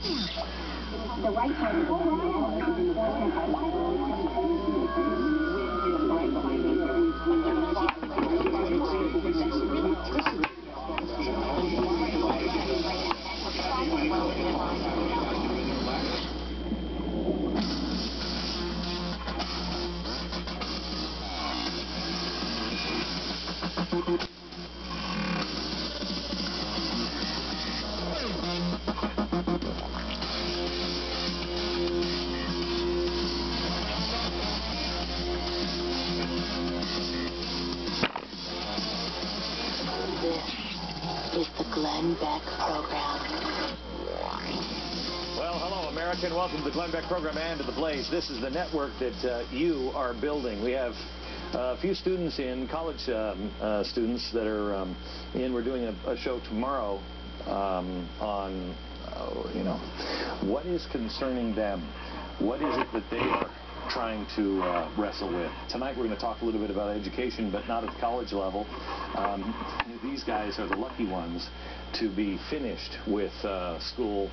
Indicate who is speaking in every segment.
Speaker 1: The right time to go
Speaker 2: This is the Glenn Beck program.
Speaker 3: Well, hello, America, and welcome to the Glenn Beck program and to The Blaze. This is the network that you are building. We have a few students in, college students that are in. We're doing a show tomorrow on, what is concerning them? What is it that they are trying to wrestle with? Tonight we're going to talk a little bit about education, but not at the college level. These guys are the lucky ones to be finished with school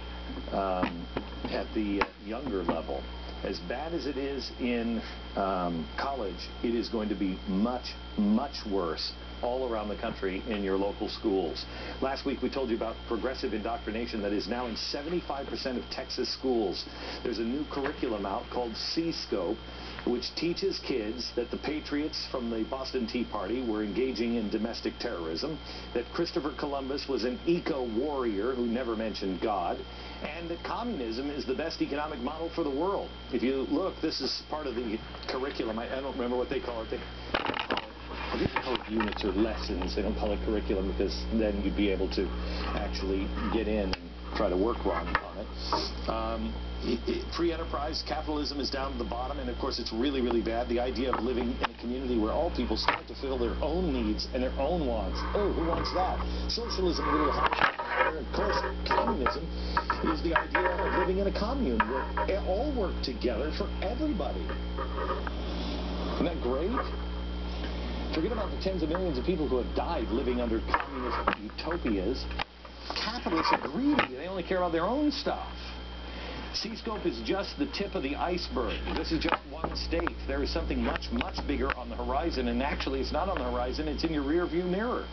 Speaker 3: at the younger level. As bad as it is in college, it is going to be much, much worse all around the country in your local schools. Last week we told you about progressive indoctrination that is now in 75% of Texas schools. There's a new curriculum out called C-Scope, which teaches kids that the patriots from the Boston Tea Party were engaging in domestic terrorism, that Christopher Columbus was an eco-warrior who never mentioned God, and that communism is the best economic model for the world. If you look, this is part of the curriculum. I don't remember what they call it. I think they call it units or lessons. They don't call it curriculum because then you'd be able to actually get in and try to work on it. Free enterprise, capitalism is down to the bottom, and of course it's really, really bad. The idea of living in a community where all people start to fill their own needs and their own wants. Oh, who wants that? Socialism a little higher. Of course, communism is the idea of living in a commune where they all work together for everybody. Isn't that great? Forget about the tens of millions of people who have died living under communist utopias. Capitalists are greedy. They only care about their own stuff. C-Scope is just the tip of the iceberg. This is just one state. There is something much, much bigger on the horizon, and actually it's not on the horizon, it's in your rearview mirror.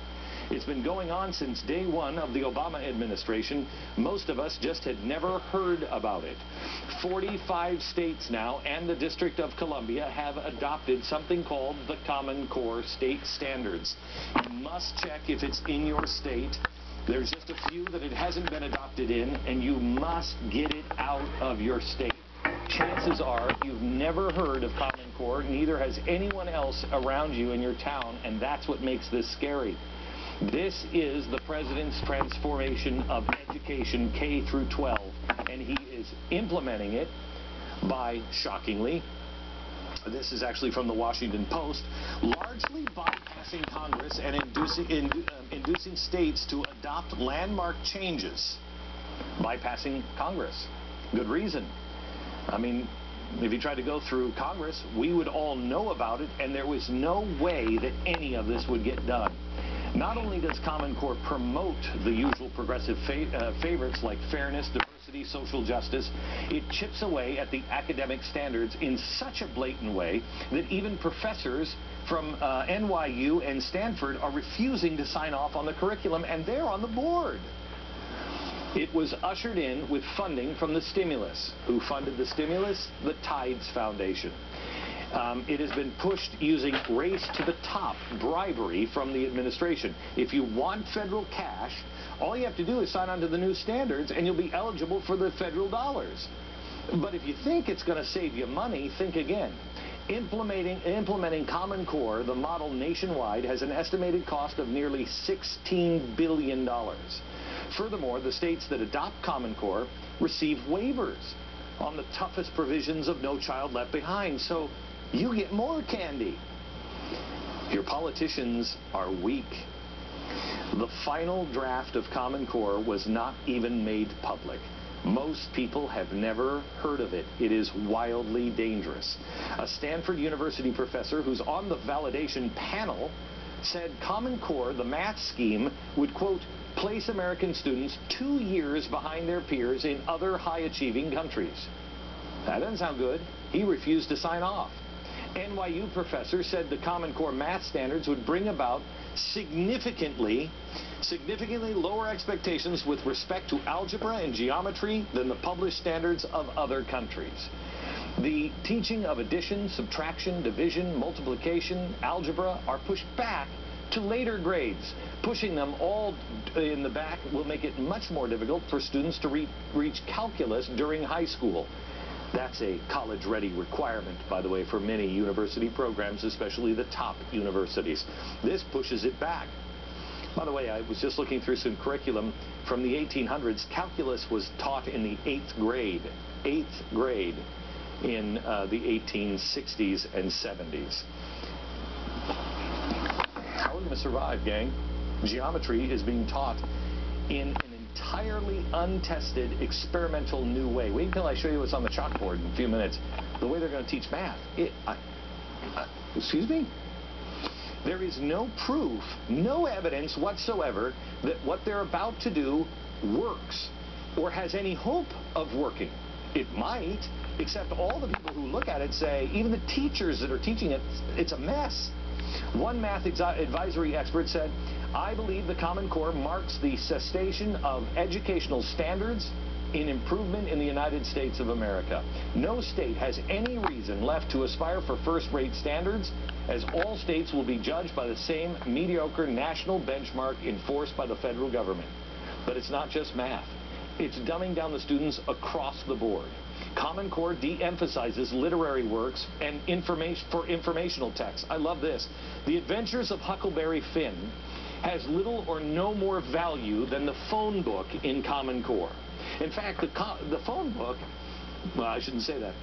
Speaker 3: It's been going on since day one of the Obama administration. Most of us just had never heard about it. 45 states now and the District of Columbia have adopted something called the Common Core State Standards. You must check if it's in your state. There's just a few that it hasn't been adopted in, and you must get it out of your state. Chances are you've never heard of Common Core, neither has anyone else around you in your town, and that's what makes this scary. This is the president's transformation of education K through 12, and he is implementing it by, shockingly, this is actually from the Washington Post, largely bypassing Congress and inducing states to adopt landmark changes. Bypassing Congress. Good reason. I mean, if you tried to go through Congress, we would all know about it, and there was no way that any of this would get done. Not only does Common Core promote the usual progressive favorites like fairness, diversity, social justice, it chips away at the academic standards in such a blatant way that even professors from NYU and Stanford are refusing to sign off on the curriculum, and they're on the board. It was ushered in with funding from the stimulus. Who funded the stimulus? The Tides Foundation. It has been pushed using race to the top bribery from the administration. If you want federal cash, all you have to do is sign on to the new standards and you'll be eligible for the federal dollars. But if you think it's going to save you money, think again. Implementing Common Core, the model nationwide, has an estimated cost of nearly $16 billion. Furthermore, the states that adopt Common Core receive waivers on the toughest provisions of No Child Left Behind, so you get more candy. Your politicians are weak. The final draft of Common Core was not even made public. Most people have never heard of it. It is wildly dangerous. A Stanford University professor who's on the validation panel said Common Core, the math scheme, would, quote,
Speaker 1: place American students 2 years behind their peers in other high-achieving countries. That doesn't sound good. He refused to sign off. NYU professor said the Common Core math standards would bring about significantly lower expectations with respect to algebra and geometry than the published standards of other countries. The teaching of addition, subtraction, division, multiplication, algebra are pushed back to later grades. Pushing them all in the back will make it much more difficult for students to reach calculus during high school. That's a college-ready requirement, by the way, for many university programs, especially the top universities. This pushes it back. By the way, I was just looking through some curriculum from the 1800s. Calculus was taught in the 8th grade. 8th grade in the 1860s and 70s. How are we going to survive, gang? Geometry is being taught in an entirely untested, experimental new way. Wait until I show you what's on the chalkboard in a few minutes. The way they're going to teach math. Excuse me? There is no proof, no evidence whatsoever that what they're about to do works or has any hope of working. It might, except all the people who look at it say, even the teachers that are teaching it, it's a mess. One math advisory expert said, "I believe the Common Core marks the cessation of educational standards in improvement in the United States of America. No state has any reason left to aspire for first-rate standards, as all states will be judged by the same mediocre national benchmark enforced by the federal government." But it's not just math. It's dumbing down the students across the board. Common Core de-emphasizes literary works and informational texts. I love this. The Adventures of Huckleberry Finn has little or no more value than the phone book in Common Core. In fact, the phone book, well, I shouldn't say that.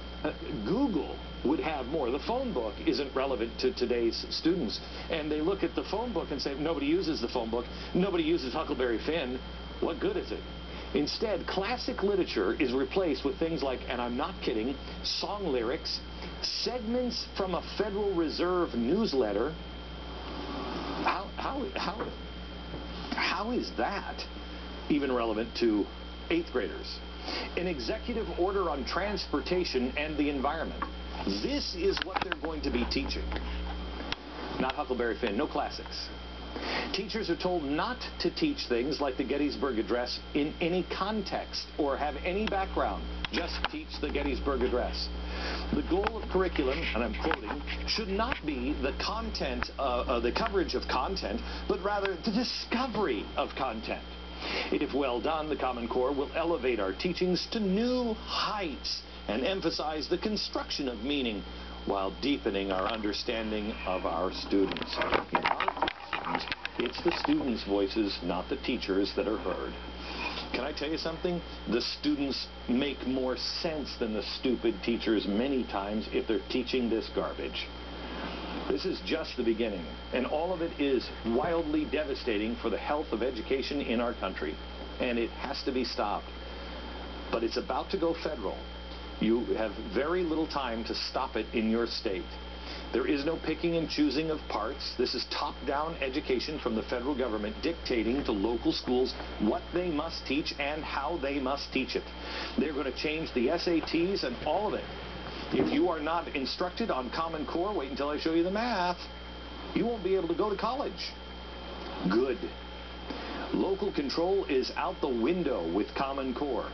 Speaker 1: Google would have more. The phone book isn't relevant to today's students. And they look at the phone book and say, nobody uses the phone book. Nobody uses Huckleberry Finn. What good is it? Instead, classic literature is replaced with things like, and I'm not kidding, song lyrics, segments from a Federal Reserve newsletter. How is that even relevant to 8th graders? An executive order on transportation and the environment. This is what they're going to be teaching. Not Huckleberry Finn, no classics. Teachers are told not to teach things like the Gettysburg Address in any context or have any background. Just teach the Gettysburg Address. The goal of curriculum, and I'm quoting, should not be the content, the coverage of content, but rather the discovery of content. If well done, the Common Core will elevate our teachings to new heights and emphasize the construction of meaning while deepening our understanding of our students. In our classrooms, it's the students' voices, not the teachers, that are heard. Can I tell you something? The students make more sense than the stupid teachers many times if they're teaching this garbage. This is just the beginning, and all of it is wildly devastating for the health of education in our country, and it has to be stopped. But it's about to go federal. You have very little time to stop it in your state. There is no picking and choosing of parts. This is top-down education from the federal government dictating to local schools what they must teach and how they must teach it. They're going to change the SATs and all of it. If you are not instructed on Common Core, wait until I show you the math. You won't be able to go to college. Good. Local control is out the window with Common Core.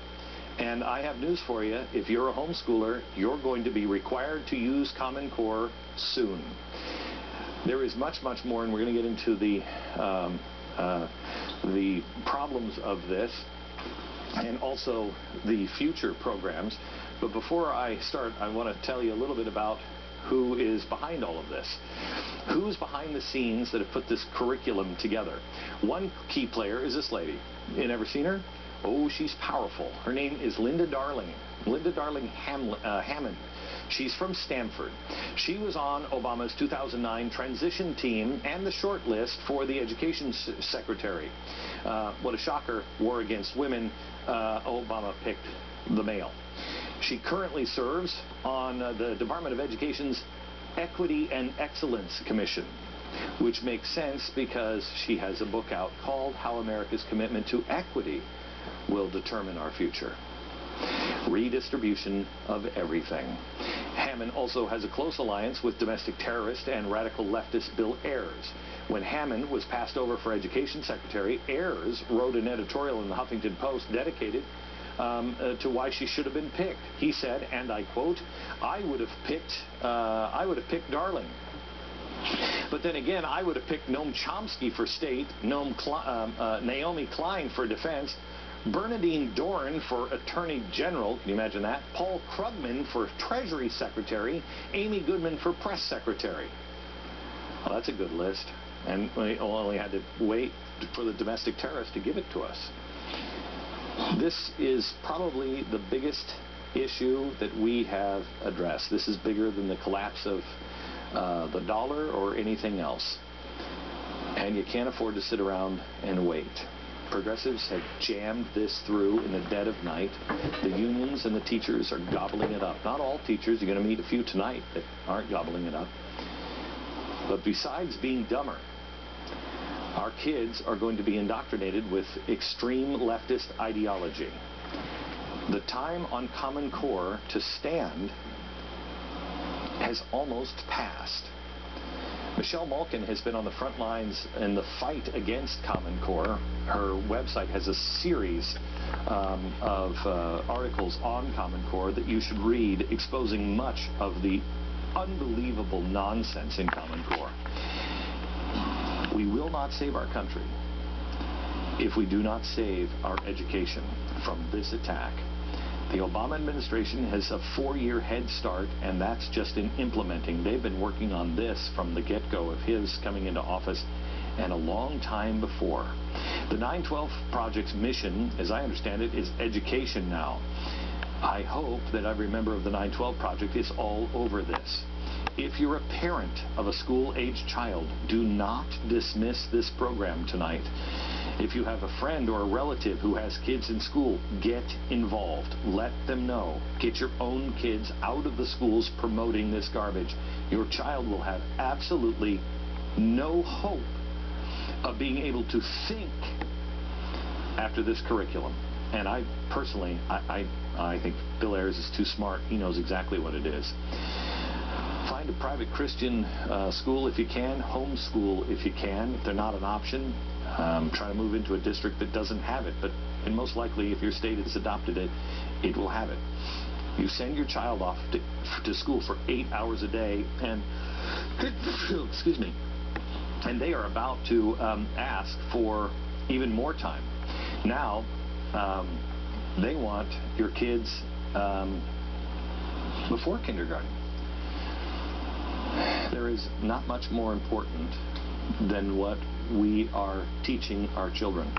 Speaker 1: And I have news for you. If you're a homeschooler, you're going to be required to use Common Core soon. There is much, much more, and we're going to get into the problems of this and also the future programs. But before I start, I want to tell you a little bit about who is behind all of this. Who's behind the scenes that have put this curriculum together? One key player is this lady. You never seen her? Oh, she's powerful. Her name is Linda Darling. Linda Darling Hammond. She's from Stanford. She was on Obama's 2009 transition team and the short list for the education secretary. What a shocker. War against women. Obama picked the male. She currently serves on the Department of Education's Equity and Excellence Commission. which makes sense because she has a book out called How America's Commitment to Equity Will Determine Our Future. Redistribution of everything. Hammond also has a close alliance with domestic terrorist and radical leftist Bill Ayers. When Hammond was passed over for Education Secretary, Ayers wrote an editorial in the Huffington Post dedicated to why she should have been picked. He said, and I quote, I would have picked Darling. But then again, I would have picked Noam Chomsky for state, Naomi Klein for defense, Bernadine Doran for Attorney General, can you imagine that? Paul Krugman for Treasury Secretary, Amy Goodman for Press Secretary. Well, that's a good list. And we only had to wait for the domestic terrorists to give it to us. This is probably the biggest issue that we have addressed. This is bigger than the collapse of the dollar or anything else. And you can't afford to sit around and wait. Progressives have jammed this through in the dead of night. The unions and the teachers are gobbling it up. Not all teachers. You're going to meet a few tonight that aren't gobbling it up. But besides being dumber, our kids are going to be indoctrinated with extreme leftist ideology. The time on Common Core to stand has almost passed. Michelle Malkin has been on the front lines in the fight against Common Core. Her website has a series of articles on Common Core that you should read, exposing much of the unbelievable nonsense in Common Core. We will not save our country if we do not save our education from this attack. The Obama administration has a 4-year head start, and that's just in implementing. They've been working on this from the get-go of his coming into office and a long time before. The 9/12 Project's mission, as I understand it, is education now. I hope that every member of the 9/12 Project is all over this. If you're a parent of a school-aged child, do not dismiss this program tonight. If you have a friend or a relative who has kids in school, get involved. Let them know. Get your own kids out of the schools promoting this garbage. Your child will have absolutely no hope of being able to think after this curriculum. And I personally, I think Bill Ayers is too smart. He knows exactly what it is. Find a private Christian school if you can. Homeschool if you can. If they're not an option, try to move into a district that doesn't have it. And most likely, if your state has adopted it, it will have it. You send your child off to school for 8 hours a day, and excuse me, and they are about to ask for even more time. Now, they want your kids before kindergarten. There is not much more important than what we are teaching our children.